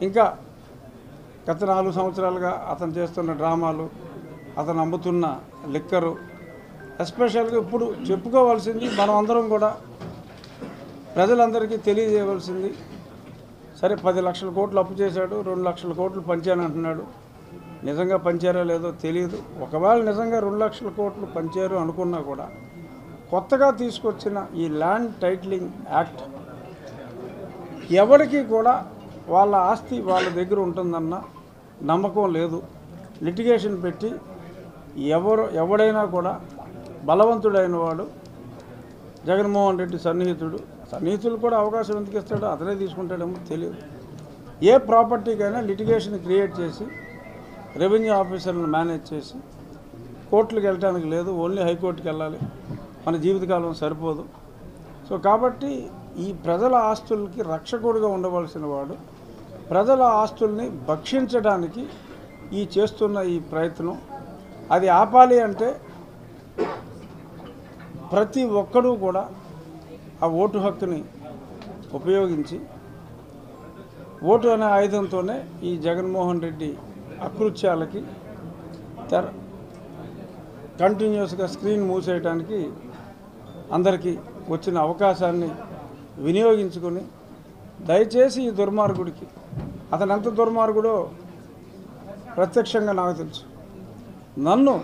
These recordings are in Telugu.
ఇంకా గత 4 సంవత్సరాలుగా అతను చేస్తున్న డ్రామాలు, అతను అమ్ముతున్న లిక్కరు, ఎస్పెషల్గా ఇప్పుడు చెప్పుకోవాల్సింది మనం అందరం కూడా ప్రజలందరికీ తెలియజేయవలసింది. సరే 10 లక్షల కోట్లు అప్పు చేశాడు, 2 లక్షల కోట్లు పంచానంటున్నాడు. నిజంగా పంచారో లేదో తెలియదు. ఒకవేళ నిజంగా 2 లక్షల కోట్లు పంచారు అనుకున్నా కూడా కొత్తగా తీసుకొచ్చిన ఈ ల్యాండ్ టైటిలింగ్ యాక్ట్ ఎవరికి కూడా వాళ్ళ ఆస్తి వాళ్ళ దగ్గర ఉంటుందన్న నమ్మకం లేదు. లిటిగేషన్ పెట్టి ఎవడైనా కూడా బలవంతుడైన వాడు జగన్మోహన్ రెడ్డి సన్నిహితులు కూడా అవకాశం ఎందుకు ఇస్తాడో అతనే తీసుకుంటాడేమో తెలియదు. ఏ ప్రాపర్టీకైనా లిటిగేషన్ క్రియేట్ చేసి రెవెన్యూ ఆఫీసర్లను మేనేజ్ చేసి కోర్టులకు వెళ్ళడానికి లేదు, ఓన్లీ హైకోర్టుకి వెళ్ళాలి. మన జీవితకాలం సరిపోదు. సో కాబట్టి ఈ ప్రజల ఆస్తులకి రక్షకుడిగా ఉండవలసిన వాడు ప్రజల ఆస్తుల్ని భక్షించడానికి చేస్తున్న ఈ ప్రయత్నం అది ఆపాలి అంటే ప్రతి ఒక్కరూ కూడా ఆ ఓటు హక్కుని ఉపయోగించి ఓటు అనే ఆయుధంతోనే ఈ జగన్మోహన్ రెడ్డి అకృత్యాలకి కంటిన్యూస్గా స్క్రీన్ మూసేయడానికి అందరికీ వచ్చిన అవకాశాన్ని వినియోగించుకొని దయచేసి ఈ దుర్మార్గుడికి, అతను ఎంత దుర్మార్గుడో ప్రత్యక్షంగా నాకు తెలుసు. నన్ను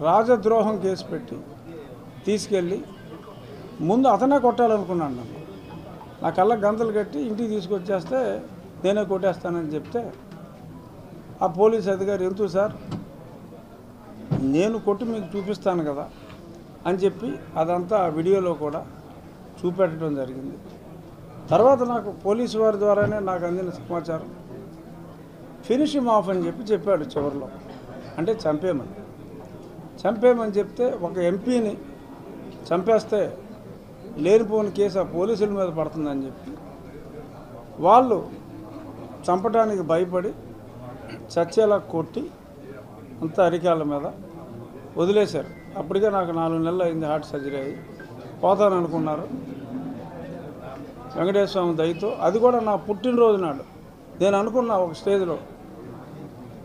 రాజద్రోహం కేసు పెట్టి తీసుకెళ్ళి ముందు అతనే కొట్టాలనుకున్నాను. నన్ను నా కళ్ళ గంతలు కట్టి ఇంటికి తీసుకొచ్చేస్తే నేనే కొట్టేస్తానని చెప్తే ఆ పోలీస్ అధికారి ఎందుకు సార్ నేను కొట్టి మీకు చూపిస్తాను కదా అని చెప్పి అదంతా వీడియోలో కూడా చూపెట్టడం జరిగింది. తర్వాత నాకు పోలీసు వారి ద్వారానే నాకు అందిన సమాచారం ఫినిష్ హిమ్ ఆఫ్ అని చెప్పాడు చివరిలో. అంటే చంపేమని చెప్తే ఒక ఎంపీని చంపేస్తే లేనిపోని కేసు ఆ పోలీసుల మీద పడుతుందని చెప్పి వాళ్ళు చంపడానికి భయపడి చచ్చేలా కొట్టి అంతా అరికాళ్ళ మీద వదిలేశారు. అప్పటికే నాకు 4 నెలలు అయింది హార్ట్ సర్జరీ అయ్యి. పోతాననుకున్నారు. వెంకటేశ్వర స్వామి దయతో అది కూడా నా పుట్టినరోజు నాడు నేను అనుకున్నా ఒక స్టేజ్లో,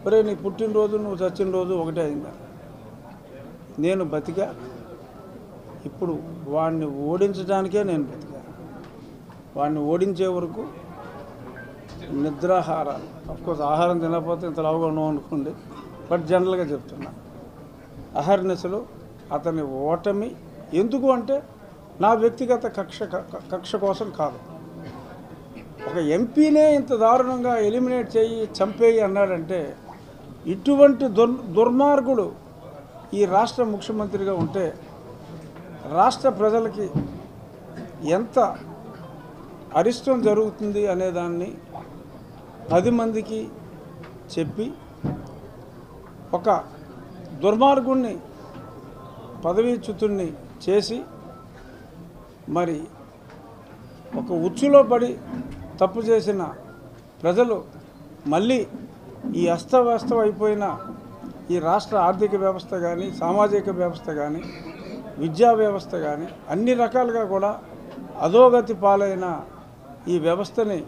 ఒరే నీ పుట్టినరోజు నువ్వు చచ్చిన రోజు ఒకటే అయిందా, నేను బతికా, ఇప్పుడు వాడిని ఓడించడానికే నేను బతికా. వాడిని ఓడించే వరకు నిద్రాహారాలు, అఫ్కోర్స్ ఆహారం తినకపోతే ఇంత లావుగా ఉన్నావు అనుకోండి, బట్ జనరల్గా చెప్తున్నా అహర్నిశలు అతని ఓటమి. ఎందుకు అంటే నా వ్యక్తిగత కక్ష కోసం కాదు. ఒక ఎంపీనే ఇంత దారుణంగా ఎలిమినేట్ చేయి చంపేయి అన్నాడంటే ఇటువంటి దుర్మార్గుడు ఈ రాష్ట్ర ముఖ్యమంత్రిగా ఉంటే రాష్ట్ర ప్రజలకి ఎంత అరిష్టం జరుగుతుంది అనేదాన్ని 10 మందికి చెప్పి ఒక దుర్మార్గుణ్ణి పదవీచ్యుతుణ్ణి చేసి మరి ఒక ఉచ్చులో పడి తప్పు చేసిన ప్రజలు మళ్ళీ ఈ అస్తవ్యస్తం అయిపోయిన ఈ రాష్ట్ర ఆర్థిక వ్యవస్థ కానీ, సామాజిక వ్యవస్థ కానీ, విద్యా వ్యవస్థ కానీ అన్ని రకాలుగా కూడా అధోగతి పాలైన ఈ వ్యవస్థని